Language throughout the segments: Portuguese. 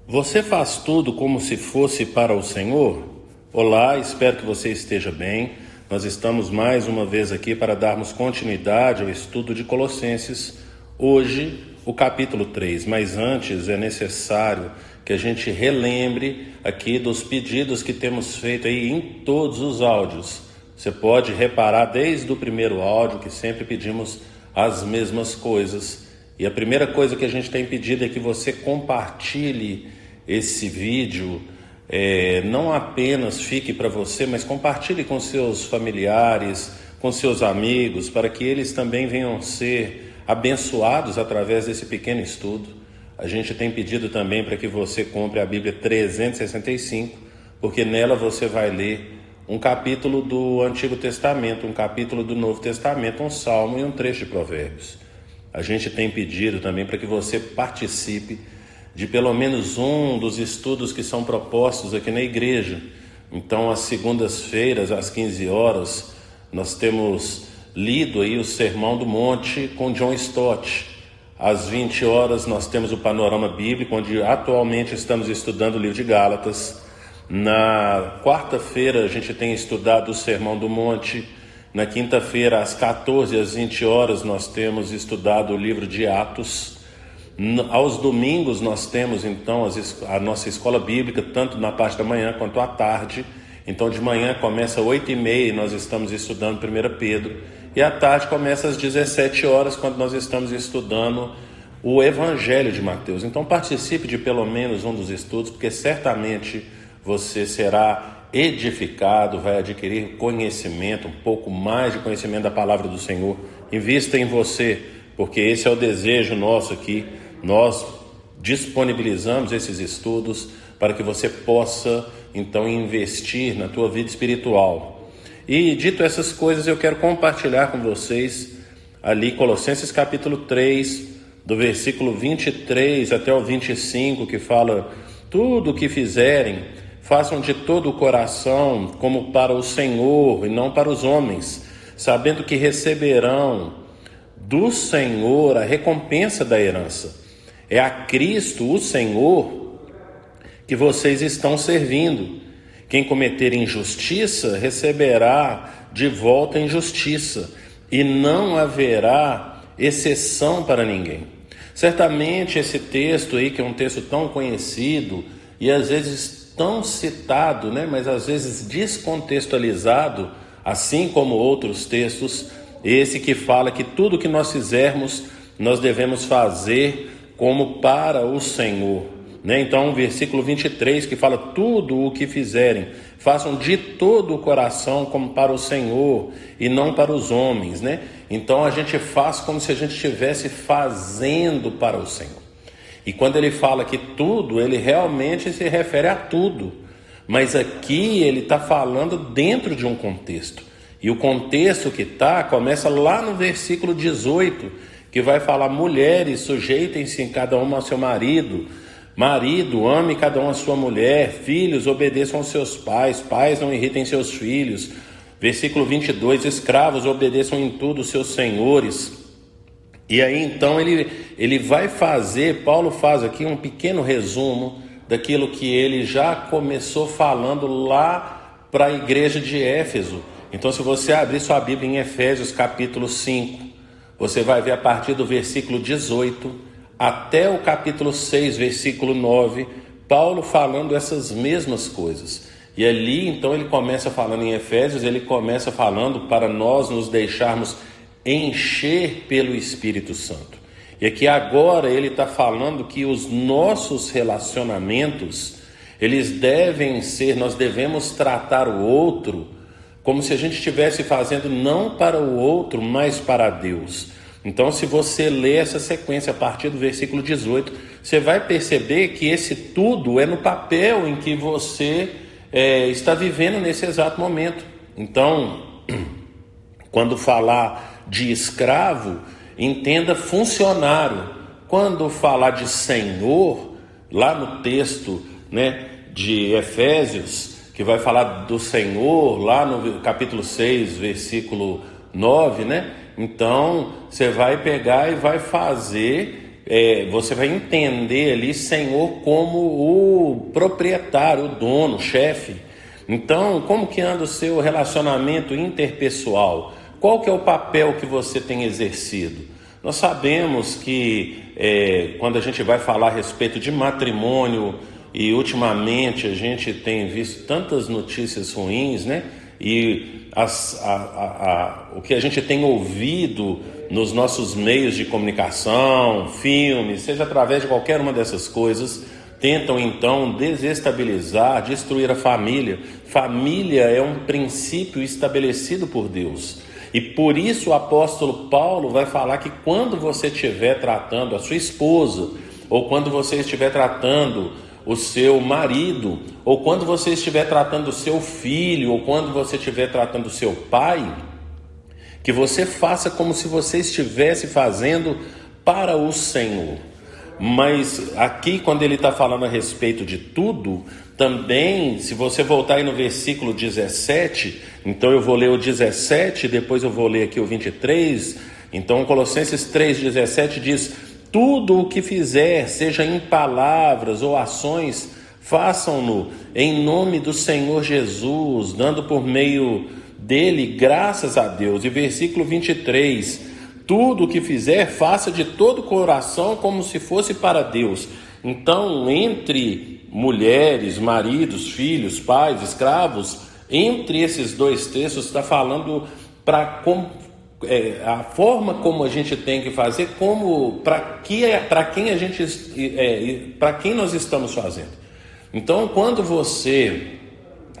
Você faz tudo como se fosse para o Senhor? Olá, espero que você esteja bem. Nós estamos mais uma vez aqui para darmos continuidade ao estudo de Colossenses. Hoje, o capítulo 3, mas antes é necessário que a gente relembre aqui dos pedidos que temos feito aí em todos os áudios. Você pode reparar desde o primeiro áudio que sempre pedimos as mesmas coisas. E a primeira coisa que a gente tem pedido é que você compartilhe esse vídeo, não apenas fique para você, mas compartilhe com seus familiares, com seus amigos, para que eles também venham ser abençoados através desse pequeno estudo. A gente tem pedido também para que você compre a Bíblia 365, porque nela você vai ler um capítulo do Antigo Testamento, um capítulo do Novo Testamento, um salmo e um trecho de Provérbios. A gente tem pedido também para que você participe de pelo menos um dos estudos que são propostos aqui na igreja. Então, às segundas-feiras, às 15 horas, nós temos lido aí o Sermão do Monte com John Stott. Às 20 horas, nós temos o Panorama Bíblico, onde atualmente estamos estudando o livro de Gálatas. Na quarta-feira, a gente tem estudado o Sermão do Monte. Na quinta-feira, às 14 às 20 horas, nós temos estudado o livro de Atos. Aos domingos nós temos então a nossa escola bíblica, tanto na parte da manhã quanto à tarde. Então de manhã começa às 8h30 e nós estamos estudando 1 Pedro. E à tarde começa às 17 horas, quando nós estamos estudando o Evangelho de Mateus. Então participe de pelo menos um dos estudos, porque certamente você será edificado, vai adquirir conhecimento, um pouco mais de conhecimento da palavra do Senhor. Invista em você, porque esse é o desejo nosso aqui. Nós disponibilizamos esses estudos para que você possa, então, investir na tua vida espiritual. E, dito essas coisas, eu quero compartilhar com vocês ali Colossenses capítulo 3, do versículo 23 até o 25, que fala: tudo o que fizerem, façam de todo o coração, como para o Senhor e não para os homens, sabendo que receberão do Senhor a recompensa da herança. É a Cristo, o Senhor, que vocês estão servindo. Quem cometer injustiça receberá de volta injustiça, e não haverá exceção para ninguém. Certamente esse texto aí, que é um texto tão conhecido e às vezes tão citado, mas às vezes descontextualizado, assim como outros textos, esse que fala que tudo que nós fizermos, nós devemos fazer como para o Senhor. Então, o versículo 23 que fala: tudo o que fizerem, façam de todo o coração como para o Senhor e não para os homens. Então, a gente faz como se a gente estivesse fazendo para o Senhor. E quando ele fala que tudo, ele realmente se refere a tudo. Mas aqui ele está falando dentro de um contexto. E o contexto que começa lá no versículo 18, que vai falar: mulheres, sujeitem-se cada uma ao seu marido. Marido, ame cada um a sua mulher. Filhos, obedeçam aos seus pais. Pais, não irritem seus filhos. Versículo 22, escravos, obedeçam em tudo os seus senhores. E aí então ele vai fazer, Paulo faz aqui um pequeno resumo daquilo que ele já começou falando lá para a igreja de Éfeso. Então, se você abrir sua Bíblia em Efésios capítulo 5, você vai ver a partir do versículo 18 até o capítulo 6, versículo 9, Paulo falando essas mesmas coisas. E ali, então, ele começa falando em Efésios, ele começa falando para nós nos deixarmos encher pelo Espírito Santo. E aqui agora ele está falando que os nossos relacionamentos, eles devem ser, nós devemos tratar o outro como se a gente estivesse fazendo não para o outro, mas para Deus. Então, se você ler essa sequência a partir do versículo 18, você vai perceber que esse tudo é no papel em que você está vivendo nesse exato momento. Então, quando falar de escravo, entenda funcionário. Quando falar de senhor, lá no texto de Efésios, que vai falar do Senhor, lá no capítulo 6, versículo 9, Então, você vai pegar e vai fazer você vai entender ali Senhor como o proprietário, o dono, o chefe. Então, como que anda o seu relacionamento interpessoal? Qual que é o papel que você tem exercido? Nós sabemos que quando a gente vai falar a respeito de matrimônio, e ultimamente a gente tem visto tantas notícias ruins, né? E o que a gente tem ouvido nos nossos meios de comunicação, filmes, seja através de qualquer uma dessas coisas, tentam então desestabilizar, destruir a família. Família é um princípio estabelecido por Deus. E por isso o apóstolo Paulo vai falar que quando você estiver tratando a sua esposa, ou quando você estiver tratando o seu marido, ou quando você estiver tratando o seu filho, ou quando você estiver tratando o seu pai, que você faça como se você estivesse fazendo para o Senhor. Mas aqui, quando ele está falando a respeito de tudo, também, se você voltar aí no versículo 17, então eu vou ler o 17, depois eu vou ler aqui o 23, então Colossenses 3,17 diz: tudo o que fizer, seja em palavras ou ações, façam-no em nome do Senhor Jesus, dando por meio dele graças a Deus. E versículo 23, tudo o que fizer, faça de todo o coração como se fosse para Deus. Então, entre mulheres, maridos, filhos, pais, escravos, entre esses dois textos está falando a forma como a gente tem que fazer, para quem nós estamos fazendo. Então, quando você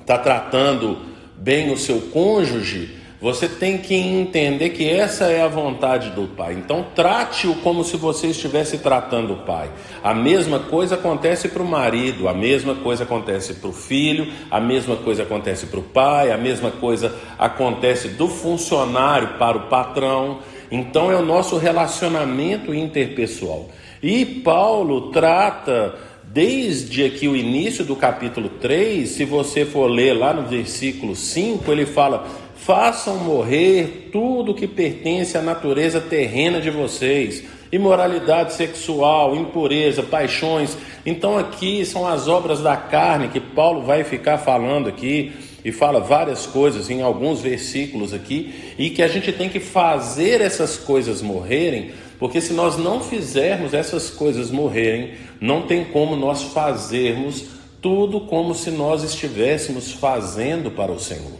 está tratando bem o seu cônjuge, você tem que entender que essa é a vontade do Pai. Então trate-o como se você estivesse tratando o Pai. A mesma coisa acontece para o marido, a mesma coisa acontece para o filho, a mesma coisa acontece para o pai, a mesma coisa acontece do funcionário para o patrão. Então é o nosso relacionamento interpessoal. E Paulo trata, desde aqui o início do capítulo 3, se você for ler lá no versículo 5, ele fala: façam morrer tudo que pertence à natureza terrena de vocês, imoralidade sexual, impureza, paixões. Então aqui são as obras da carne que Paulo vai ficar falando aqui, e fala várias coisas em alguns versículos aqui, e que a gente tem que fazer essas coisas morrerem, porque se nós não fizermos essas coisas morrerem, não tem como nós fazermos tudo como se nós estivéssemos fazendo para o Senhor.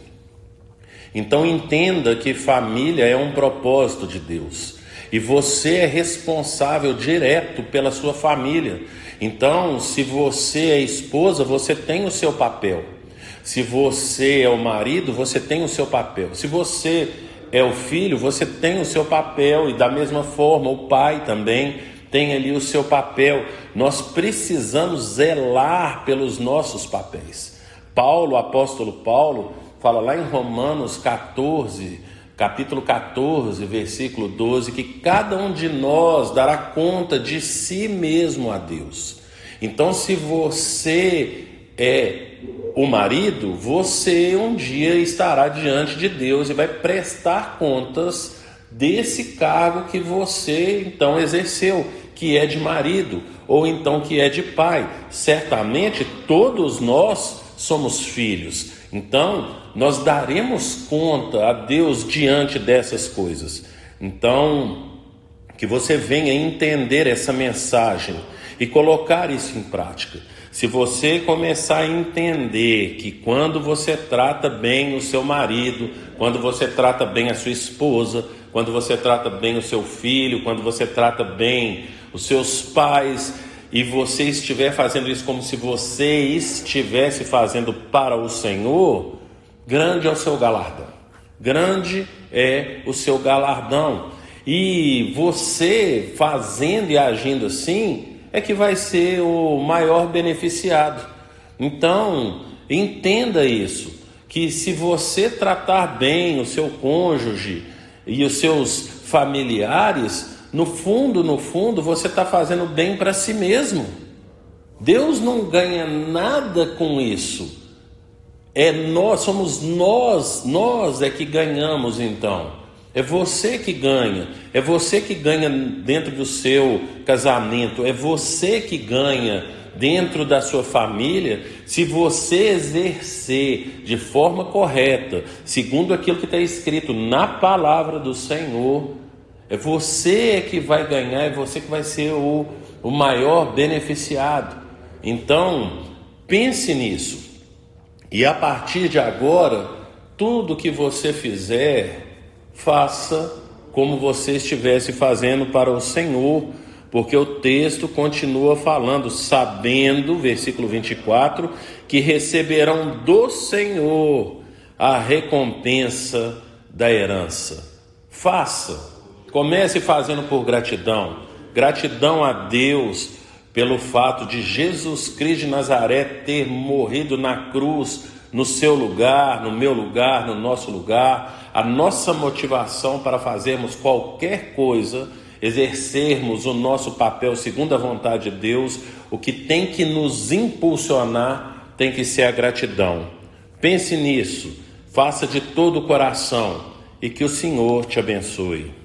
Então entenda que família é um propósito de Deus, e você é responsável direto pela sua família. Então, se você é esposa, você tem o seu papel. Se você é o marido, você tem o seu papel. Se você é o filho, você tem o seu papel, e da mesma forma o pai também tem ali o seu papel. Nós precisamos zelar pelos nossos papéis. Paulo, o apóstolo Paulo, fala lá em Romanos 14, capítulo 14, versículo 12, que cada um de nós dará conta de si mesmo a Deus. Então, se você é o marido, você um dia estará diante de Deus e vai prestar contas desse cargo que você então exerceu, que é de marido, ou então que é de pai. Certamente todos nós somos filhos. Então, nós daremos conta a Deus diante dessas coisas. Então, que você venha entender essa mensagem e colocar isso em prática. Se você começar a entender que quando você trata bem o seu marido, quando você trata bem a sua esposa, quando você trata bem o seu filho, quando você trata bem os seus pais, e você estiver fazendo isso como se você estivesse fazendo para o Senhor, grande é o seu galardão. Grande é o seu galardão. E você fazendo e agindo assim, é que vai ser o maior beneficiado. Então, entenda isso, que se você tratar bem o seu cônjuge e os seus familiares, no fundo, você está fazendo bem para si mesmo. Deus não ganha nada com isso. Somos nós é que ganhamos então. É você que ganha. É você que ganha dentro do seu casamento. É você que ganha dentro da sua família, se você exercer de forma correta, segundo aquilo que está escrito na palavra do Senhor. É você que vai ganhar, é você que vai ser o maior beneficiado. Então, pense nisso. E a partir de agora, tudo que você fizer, faça como você estivesse fazendo para o Senhor, porque o texto continua falando, sabendo, versículo 24, que receberão do Senhor a recompensa da herança. Faça, comece fazendo por gratidão, gratidão a Deus pelo fato de Jesus Cristo de Nazaré ter morrido na cruz, no seu lugar, no meu lugar, no nosso lugar. A nossa motivação para fazermos qualquer coisa, exercermos o nosso papel segundo a vontade de Deus, o que tem que nos impulsionar tem que ser a gratidão. Pense nisso, faça de todo o coração e que o Senhor te abençoe.